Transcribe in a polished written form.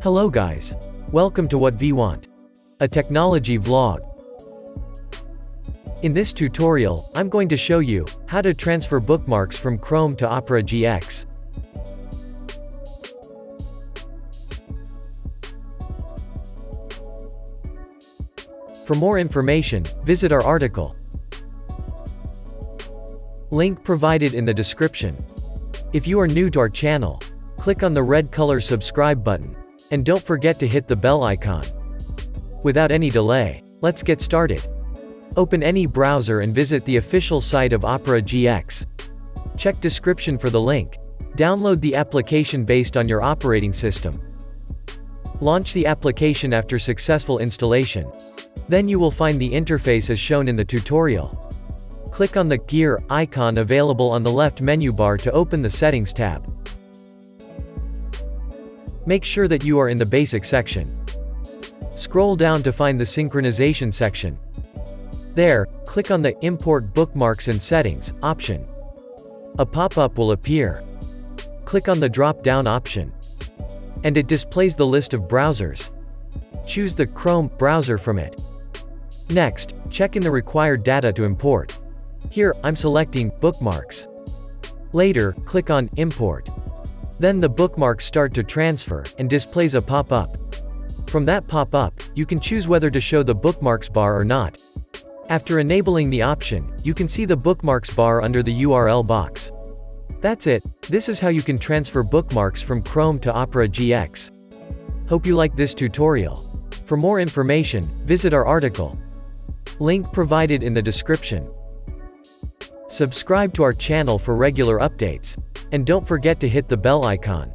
Hello guys. Welcome to WhatVwant, a technology vlog. In this tutorial, I'm going to show you how to transfer bookmarks from Chrome to OperaGX. For more information, visit our article. Link provided in the description. If you are new to our channel, click on the red color subscribe button, and don't forget to hit the bell icon. Without any delay, let's get started. Open any browser and visit the official site of OperaGX. Check description for the link. Download the application based on your operating system. Launch the application after successful installation. Then you will find the interface as shown in the tutorial. Click on the gear icon available on the left menu bar to open the Settings tab. Make sure that you are in the Basic section. Scroll down to find the Synchronization section. There, click on the Import Bookmarks and Settings option. A pop-up will appear. Click on the drop-down option, and it displays the list of browsers. Choose the Chrome browser from it. Next, check in the required data to import. Here, I'm selecting Bookmarks. Later, click on Import. Then the bookmarks start to transfer, and displays a pop-up. From that pop-up, you can choose whether to show the bookmarks bar or not. After enabling the option, you can see the bookmarks bar under the URL box. That's it. This is how you can transfer bookmarks from Chrome to OperaGX. Hope you like this tutorial. For more information, visit our article. Link provided in the description. Subscribe to our channel for regular updates. And don't forget to hit the bell icon.